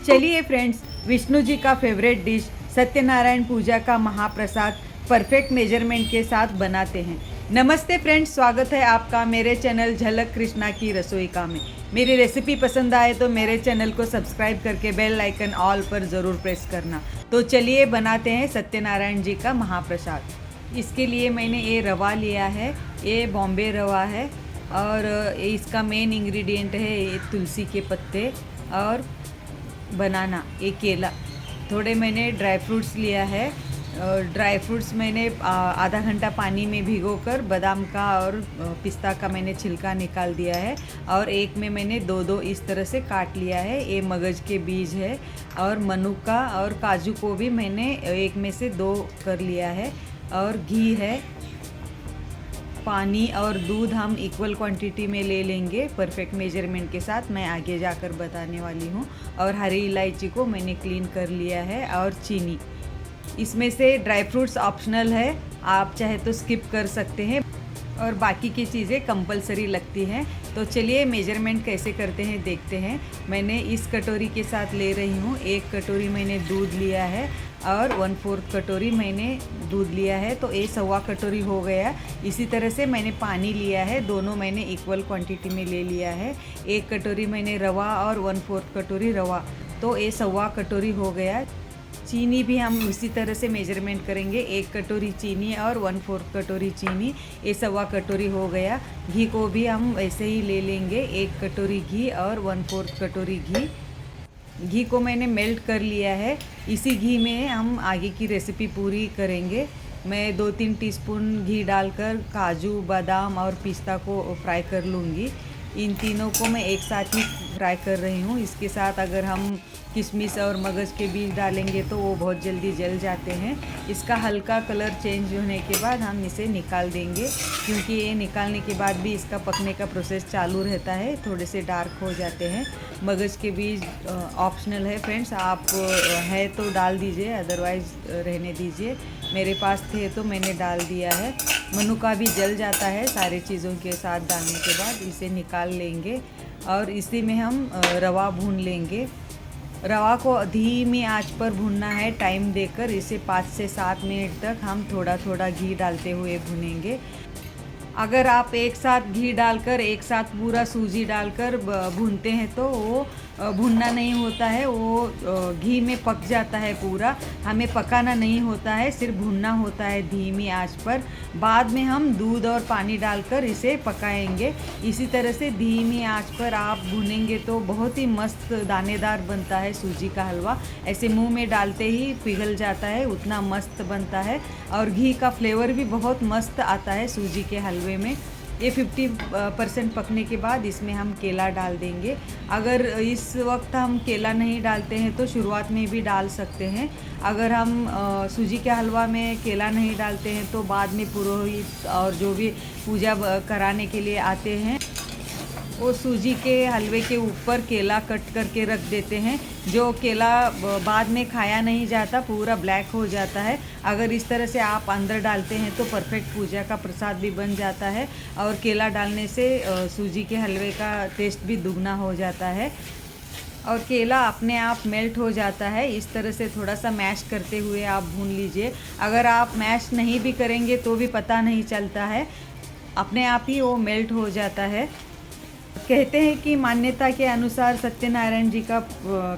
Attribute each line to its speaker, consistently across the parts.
Speaker 1: चलिए फ्रेंड्स, विष्णु जी का favourite dish Satyanarayan पूजा का महाप्रसाद परफेक्ट मेजरमेंट के साथ बनाते हैं। नमस्ते फ्रेंड्स, स्वागत है आपका मेरे चैनल झलक कृष्णा की रसोई का में। मेरी रेसिपी पसंद आए तो मेरे चैनल को सब्सक्राइब करके बेल आइकन ऑल पर ज़रूर प्रेस करना। तो चलिए बनाते हैं सत्यनारायण जी का महाप्रसाद। इसके लिए मैंने ये रवा लिया है, ये बॉम्बे रवा है और इसका मेन इंग्रेडिएंट है ये तुलसी के पत्ते और बनाना, एक केला। थोड़े मैंने ड्राई फ्रूट्स लिया है और ड्राई फ्रूट्स मैंने आधा घंटा पानी में भिगोकर बादाम का और पिस्ता का मैंने छिलका निकाल दिया है और एक में मैंने दो इस तरह से काट लिया है। ये मगज के बीज है और मनुका और काजू को भी मैंने एक में से 2 कर लिया है और घी है। पानी और दूध हम इक्वल क्वांटिटी में ले लेंगे परफेक्ट मेजरमेंट के साथ, मैं आगे जाकर बताने वाली हूँ। और हरी इलायची को मैंने क्लीन कर लिया है और चीनी। इसमें से ड्राई फ्रूट्स ऑप्शनल है, आप चाहे तो स्किप कर सकते हैं और बाकी की चीज़ें कंपलसरी लगती हैं। तो चलिए मेजरमेंट कैसे करते हैं देखते हैं। मैंने इस कटोरी के साथ ले रही हूँ, 1 कटोरी मैंने दूध लिया है और 1/4 कटोरी मैंने दूध लिया है, तो ये 1/4 कटोरी हो गया। इसी तरह से मैंने पानी लिया है, दोनों मैंने इक्वल क्वांटिटी में ले लिया है। 1 कटोरी मैंने रवा और 1/4 कटोरी रवा, तो ये 1/4 कटोरी हो गया। चीनी भी हम उसी तरह से मेजरमेंट करेंगे, 1 कटोरी चीनी और 1/4 कटोरी चीनी, ये 1/4 कटोरी हो गया। घी को भी हम वैसे ही ले लेंगे, 1 कटोरी घी और 1/4 कटोरी घी। घी को मैंने मेल्ट कर लिया है। इसी घी में हम आगे की रेसिपी पूरी करेंगे। मैं 2-3 टीस्पून घी डालकर काजू, बादाम और पिस्ता को फ्राई कर लूँगी। इन तीनों को मैं एक साथ ही फ्राई कर रही हूँ। इसके साथ अगर हम किशमिश और मगज के बीज डालेंगे तो वो बहुत जल्दी जल जाते हैं। इसका हल्का कलर चेंज होने के बाद हम इसे निकाल देंगे, क्योंकि ये निकालने के बाद भी इसका पकने का प्रोसेस चालू रहता है, थोड़े से डार्क हो जाते हैं। मगज के बीज ऑप्शनल है फ्रेंड्स, आप है तो डाल दीजिए, अदरवाइज़ रहने दीजिए। मेरे पास थे तो मैंने डाल दिया है। मनुका भी जल जाता है सारी चीज़ों के साथ डालने के बाद। इसे निकाल लेंगे और इसी में हम रवा भून लेंगे। रवा को धीमी आंच पर भूनना है, टाइम देकर। इसे 5 से 7 मिनट तक हम थोड़ा थोड़ा घी डालते हुए भूनेंगे। अगर आप एक साथ घी डालकर एक साथ पूरा सूजी डालकर भूनते हैं तो वो भुनना नहीं होता है, वो घी में पक जाता है पूरा। हमें पकाना नहीं होता है, सिर्फ भुनना होता है धीमी आंच पर। बाद में हम दूध और पानी डालकर इसे पकाएंगे। इसी तरह से धीमी आंच पर आप भुनेंगे तो बहुत ही मस्त दानेदार बनता है सूजी का हलवा। ऐसे मुंह में डालते ही पिघल जाता है, उतना मस्त बनता है और घी का फ्लेवर भी बहुत मस्त आता है सूजी के हलवे में। ये 50% पकने के बाद इसमें हम केला डाल देंगे। अगर इस वक्त हम केला नहीं डालते हैं तो शुरुआत में भी डाल सकते हैं। अगर हम सूजी के हलवा में केला नहीं डालते हैं तो बाद में पुरोहित और जो भी पूजा कराने के लिए आते हैं वो सूजी के हलवे के ऊपर केला कट करके रख देते हैं, जो केला बाद में खाया नहीं जाता, पूरा ब्लैक हो जाता है। अगर इस तरह से आप अंदर डालते हैं तो परफेक्ट पूजा का प्रसाद भी बन जाता है और केला डालने से सूजी के हलवे का टेस्ट भी दुगना हो जाता है और केला अपने आप मेल्ट हो जाता है। इस तरह से थोड़ा सा मैश करते हुए आप भून लीजिए। अगर आप मैश नहीं भी करेंगे तो भी पता नहीं चलता है, अपने आप ही वो मेल्ट हो जाता है। कहते हैं कि मान्यता के अनुसार सत्यनारायण जी का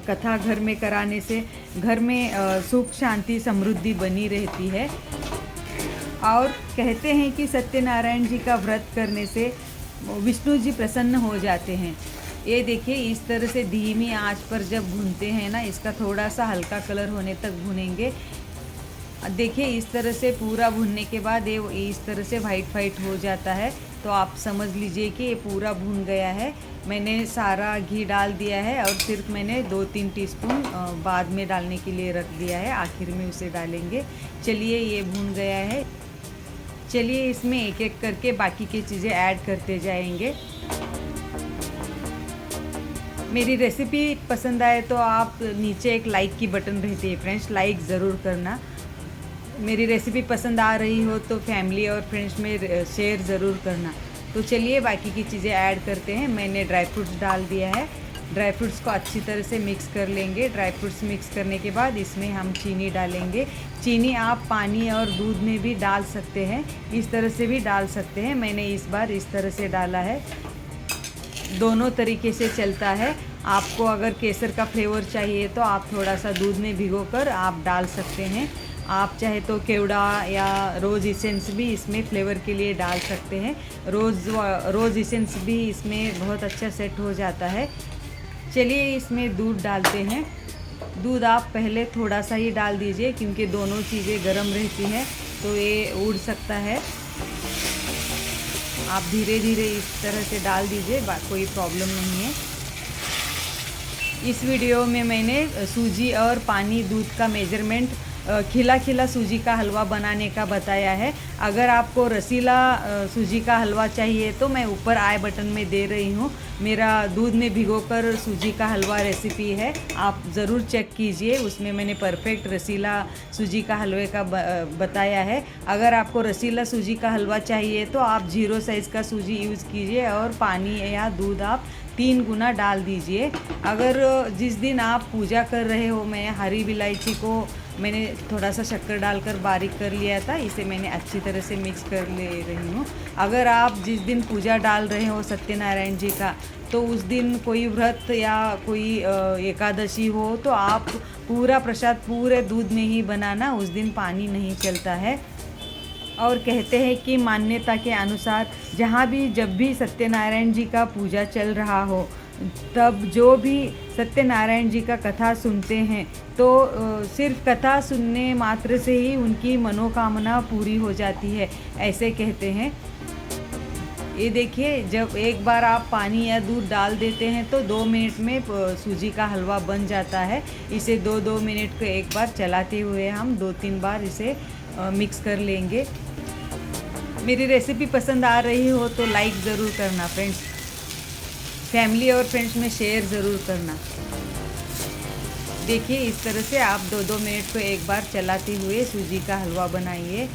Speaker 1: कथा घर में कराने से घर में सुख, शांति, समृद्धि बनी रहती है और कहते हैं कि सत्यनारायण जी का व्रत करने से विष्णु जी प्रसन्न हो जाते हैं। ये देखिए, इस तरह से धीमी आंच पर जब भूनते हैं ना, इसका थोड़ा सा हल्का कलर होने तक भूनेंगे। देखिए इस तरह से पूरा भूनने के बाद ये इस तरह से वाइट हो जाता है, तो आप समझ लीजिए कि ये पूरा भून गया है। मैंने सारा घी डाल दिया है और सिर्फ मैंने 2-3 टीस्पून बाद में डालने के लिए रख दिया है, आखिर में उसे डालेंगे। चलिए ये भून गया है। चलिए इसमें एक एक करके बाकी की चीज़ें ऐड करते जाएंगे। मेरी रेसिपी पसंद आए तो आप नीचे एक लाइक की बटन रहती है फ्रेंड्स, लाइक ज़रूर करना। मेरी रेसिपी पसंद आ रही हो तो फैमिली और फ्रेंड्स में शेयर ज़रूर करना। तो चलिए बाकी की चीज़ें ऐड करते हैं। मैंने ड्राई फ्रूट्स डाल दिया है, ड्राई फ्रूट्स को अच्छी तरह से मिक्स कर लेंगे। ड्राई फ्रूट्स मिक्स करने के बाद इसमें हम चीनी डालेंगे। चीनी आप पानी और दूध में भी डाल सकते हैं, इस तरह से भी डाल सकते हैं। मैंने इस बार इस तरह से डाला है। दोनों तरीके से चलता है। आपको अगर केसर का फ्लेवर चाहिए तो आप थोड़ा सा दूध में भिगोकर आप डाल सकते हैं। आप चाहे तो केवड़ा या रोज़ इसेंस भी इसमें फ्लेवर के लिए डाल सकते हैं। रोज़ इसेंस भी इसमें बहुत अच्छा सेट हो जाता है। चलिए इसमें दूध डालते हैं। दूध आप पहले थोड़ा सा ही डाल दीजिए, क्योंकि दोनों चीज़ें गर्म रहती हैं तो ये उड़ सकता है। आप धीरे धीरे इस तरह से डाल दीजिए, कोई प्रॉब्लम नहीं है। इस वीडियो में मैंने सूजी और पानी दूध का मेजरमेंट खिला खिला सूजी का हलवा बनाने का बताया है। अगर आपको रसीला सूजी का हलवा चाहिए तो मैं ऊपर आई बटन में दे रही हूँ। मेरा दूध में भिगोकर सूजी का हलवा रेसिपी है, आप ज़रूर चेक कीजिए। उसमें मैंने परफेक्ट रसीला सूजी का हलवे का बताया है। अगर आपको रसीला सूजी का हलवा चाहिए तो आप 0 साइज़ का सूजी यूज़ कीजिए और पानी या दूध आप 3 गुना डाल दीजिए। अगर जिस दिन आप पूजा कर रहे हो, मैं हरी इलायची को मैंने थोड़ा सा शक्कर डालकर बारीक कर लिया था, इसे मैंने अच्छी तरह से मिक्स कर ले रही हूँ। अगर आप जिस दिन पूजा डाल रहे हो सत्यनारायण जी का, तो उस दिन कोई व्रत या कोई एकादशी हो तो आप पूरा प्रसाद पूरे दूध में ही बनाना, उस दिन पानी नहीं चलता है। और कहते हैं कि मान्यता के अनुसार जहाँ भी जब भी सत्यनारायण जी का पूजा चल रहा हो, तब जो भी सत्यनारायण जी का कथा सुनते हैं तो सिर्फ कथा सुनने मात्र से ही उनकी मनोकामना पूरी हो जाती है, ऐसे कहते हैं। ये देखिए, जब एक बार आप पानी या दूध डाल देते हैं तो 2 मिनट में सूजी का हलवा बन जाता है। इसे 2-2 मिनट को एक बार चलाते हुए हम 2-3 बार इसे मिक्स कर लेंगे। मेरी रेसिपी पसंद आ रही हो तो लाइक ज़रूर करना फ्रेंड्स। फैमिली और फ्रेंड्स में शेयर ज़रूर करना। देखिए इस तरह से आप 2-2 मिनट को एक बार चलाते हुए सूजी का हलवा बनाइए।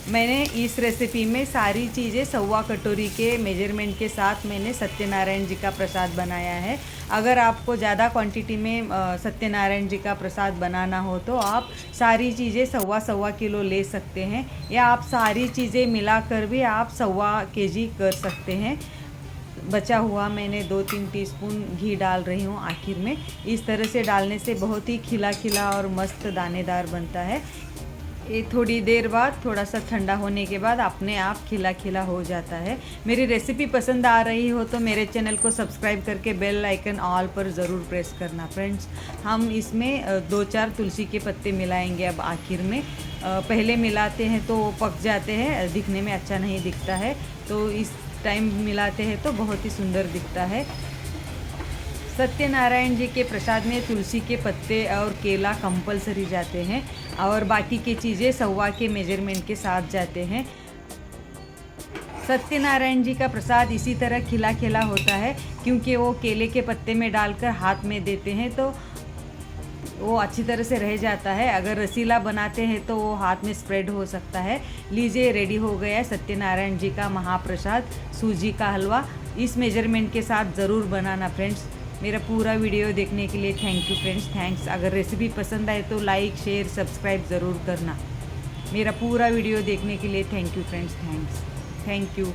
Speaker 1: मैंने इस रेसिपी में सारी चीज़ें 1.25 कटोरी के मेजरमेंट के साथ मैंने सत्यनारायण जी का प्रसाद बनाया है। अगर आपको ज़्यादा क्वांटिटी में सत्यनारायण जी का प्रसाद बनाना हो तो आप सारी चीज़ें 1.25 किलो ले सकते हैं, या आप सारी चीज़ें मिलाकर भी आप 1.25 kg कर सकते हैं। बचा हुआ मैंने 2-3 टीस्पून घी डाल रही हूँ आखिर में। इस तरह से डालने से बहुत ही खिला खिला और मस्त दानेदार बनता है। ये थोड़ी देर बाद थोड़ा सा ठंडा होने के बाद अपने आप खिला खिला हो जाता है। मेरी रेसिपी पसंद आ रही हो तो मेरे चैनल को सब्सक्राइब करके बेल आइकन ऑल पर ज़रूर प्रेस करना फ्रेंड्स। हम इसमें 2-4 तुलसी के पत्ते मिलाएंगे अब आखिर में। पहले मिलाते हैं तो वो पक जाते हैं, दिखने में अच्छा नहीं दिखता है, तो इस टाइम मिलाते हैं तो बहुत ही सुंदर दिखता है। सत्यनारायण जी के प्रसाद में तुलसी के पत्ते और केला कंपलसरी जाते हैं और बाकी की चीज़ें 1.25 के मेजरमेंट के साथ जाते हैं। सत्यनारायण जी का प्रसाद इसी तरह खिला खिला होता है, क्योंकि वो केले के पत्ते में डालकर हाथ में देते हैं तो वो अच्छी तरह से रह जाता है। अगर रसीला बनाते हैं तो वो हाथ में स्प्रेड हो सकता है। लीजिए, रेडी हो गया है सत्यनारायण जी का महाप्रसाद सूजी का हलवा। इस मेजरमेंट के साथ ज़रूर बनाना फ्रेंड्स। मेरा पूरा वीडियो देखने के लिए थैंक यू फ्रेंड्स, थैंक्स। अगर रेसिपी पसंद आए तो लाइक शेयर सब्सक्राइब ज़रूर करना। मेरा पूरा वीडियो देखने के लिए thank you friends, thanks, thank you.